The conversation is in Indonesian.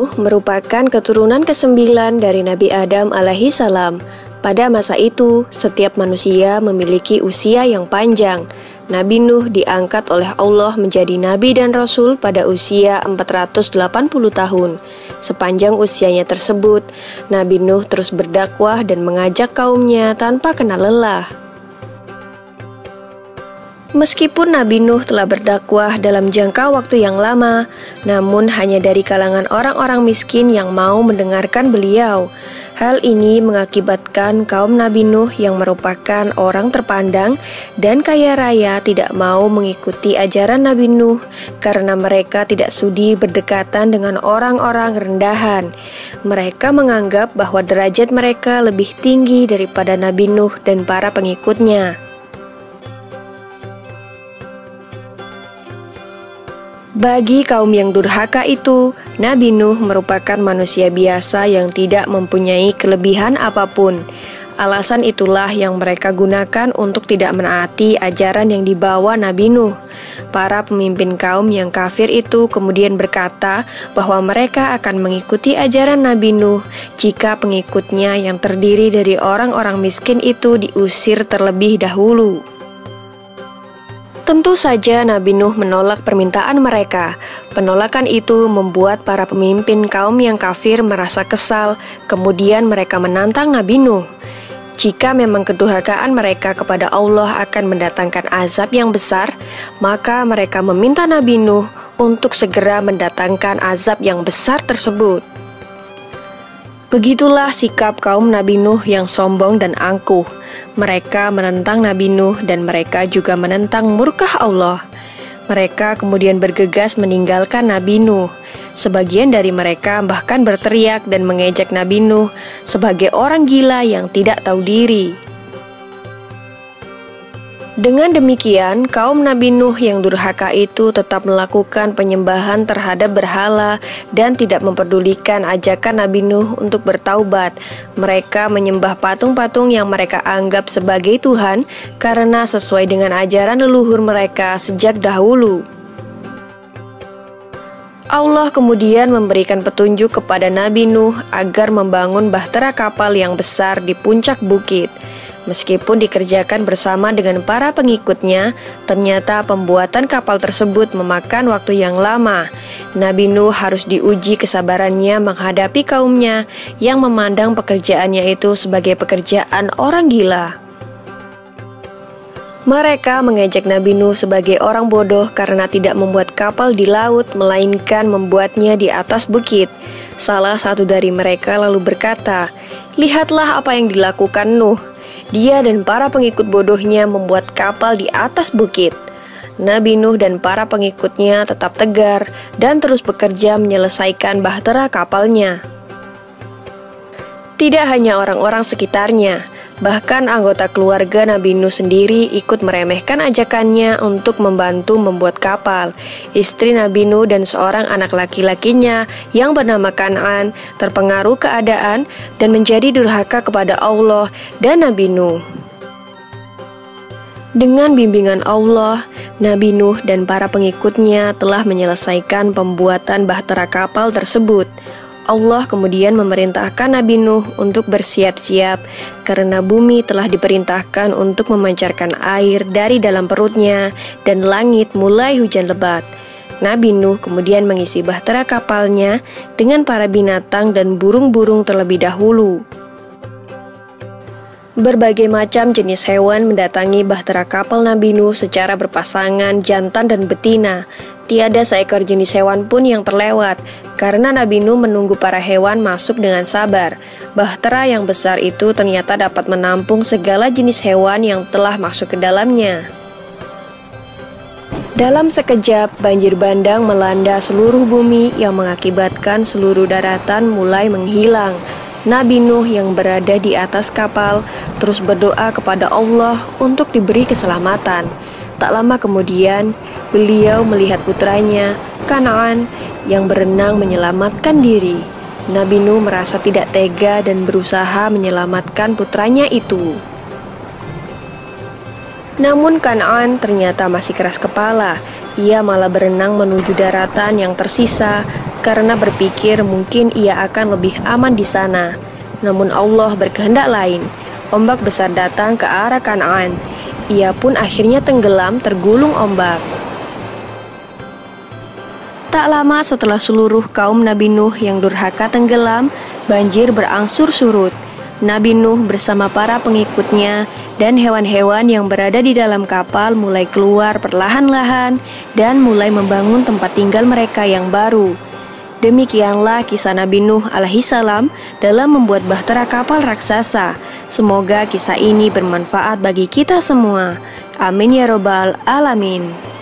Nuh merupakan keturunan ke-9 dari Nabi Adam alaihi salam. Pada masa itu, setiap manusia memiliki usia yang panjang. Nabi Nuh diangkat oleh Allah menjadi nabi dan rasul pada usia 480 tahun. Sepanjang usianya tersebut, Nabi Nuh terus berdakwah dan mengajak kaumnya tanpa kenal lelah. Meskipun Nabi Nuh telah berdakwah dalam jangka waktu yang lama, namun hanya dari kalangan orang-orang miskin yang mau mendengarkan beliau. Hal ini mengakibatkan kaum Nabi Nuh yang merupakan orang terpandang dan kaya raya tidak mau mengikuti ajaran Nabi Nuh karena mereka tidak sudi berdekatan dengan orang-orang rendahan. Mereka menganggap bahwa derajat mereka lebih tinggi daripada Nabi Nuh dan para pengikutnya. Bagi kaum yang durhaka itu, Nabi Nuh merupakan manusia biasa yang tidak mempunyai kelebihan apapun. Alasan itulah yang mereka gunakan untuk tidak menaati ajaran yang dibawa Nabi Nuh. Para pemimpin kaum yang kafir itu kemudian berkata bahwa mereka akan mengikuti ajaran Nabi Nuh jika pengikutnya yang terdiri dari orang-orang miskin itu diusir terlebih dahulu. Tentu saja Nabi Nuh menolak permintaan mereka. Penolakan itu membuat para pemimpin kaum yang kafir merasa kesal, kemudian mereka menantang Nabi Nuh. Jika memang kedurhakaan mereka kepada Allah akan mendatangkan azab yang besar, maka mereka meminta Nabi Nuh untuk segera mendatangkan azab yang besar tersebut. Begitulah sikap kaum Nabi Nuh yang sombong dan angkuh. Mereka menentang Nabi Nuh dan mereka juga menentang murka Allah. Mereka kemudian bergegas meninggalkan Nabi Nuh. Sebagian dari mereka bahkan berteriak dan mengejek Nabi Nuh sebagai orang gila yang tidak tahu diri. Dengan demikian, kaum Nabi Nuh yang durhaka itu tetap melakukan penyembahan terhadap berhala dan tidak memperdulikan ajakan Nabi Nuh untuk bertaubat. Mereka menyembah patung-patung yang mereka anggap sebagai Tuhan karena sesuai dengan ajaran leluhur mereka sejak dahulu. Allah kemudian memberikan petunjuk kepada Nabi Nuh agar membangun bahtera kapal yang besar di puncak bukit. Meskipun dikerjakan bersama dengan para pengikutnya, ternyata pembuatan kapal tersebut memakan waktu yang lama. Nabi Nuh harus diuji kesabarannya menghadapi kaumnya yang memandang pekerjaannya itu sebagai pekerjaan orang gila. Mereka mengejek Nabi Nuh sebagai orang bodoh karena tidak membuat kapal di laut, melainkan membuatnya di atas bukit. Salah satu dari mereka lalu berkata, "Lihatlah apa yang dilakukan Nuh. Dia dan para pengikut bodohnya membuat kapal di atas bukit." Nabi Nuh dan para pengikutnya tetap tegar dan terus bekerja menyelesaikan bahtera kapalnya. Tidak hanya orang-orang sekitarnya, bahkan anggota keluarga Nabi Nuh sendiri ikut meremehkan ajakannya untuk membantu membuat kapal. Istri Nabi Nuh dan seorang anak laki-lakinya yang bernama Kan'an terpengaruh keadaan dan menjadi durhaka kepada Allah dan Nabi Nuh. Dengan bimbingan Allah, Nabi Nuh dan para pengikutnya telah menyelesaikan pembuatan bahtera kapal tersebut. Allah kemudian memerintahkan Nabi Nuh untuk bersiap-siap karena bumi telah diperintahkan untuk memancarkan air dari dalam perutnya dan langit mulai hujan lebat. Nabi Nuh kemudian mengisi bahtera kapalnya dengan para binatang dan burung-burung terlebih dahulu. Berbagai macam jenis hewan mendatangi bahtera kapal Nabi Nuh secara berpasangan jantan dan betina. Tiada seekor jenis hewan pun yang terlewat, karena Nabi Nuh menunggu para hewan masuk dengan sabar. Bahtera yang besar itu ternyata dapat menampung segala jenis hewan yang telah masuk ke dalamnya. Dalam sekejap, banjir bandang melanda seluruh bumi yang mengakibatkan seluruh daratan mulai menghilang. Nabi Nuh yang berada di atas kapal terus berdoa kepada Allah untuk diberi keselamatan. Tak lama kemudian, beliau melihat putranya, Kan'an, yang berenang menyelamatkan diri. Nabi Nuh merasa tidak tega dan berusaha menyelamatkan putranya itu. Namun Kan'an ternyata masih keras kepala. Ia malah berenang menuju daratan yang tersisa karena berpikir mungkin ia akan lebih aman di sana. Namun Allah berkehendak lain. Ombak besar datang ke arah Kanaan. Ia pun akhirnya tenggelam tergulung ombak. Tak lama setelah seluruh kaum Nabi Nuh yang durhaka tenggelam, banjir berangsur surut. Nabi Nuh bersama para pengikutnya dan hewan-hewan yang berada di dalam kapal mulai keluar perlahan-lahan dan mulai membangun tempat tinggal mereka yang baru. Demikianlah kisah Nabi Nuh alaihissalam dalam membuat bahtera kapal raksasa. Semoga kisah ini bermanfaat bagi kita semua. Amin ya robbal alamin.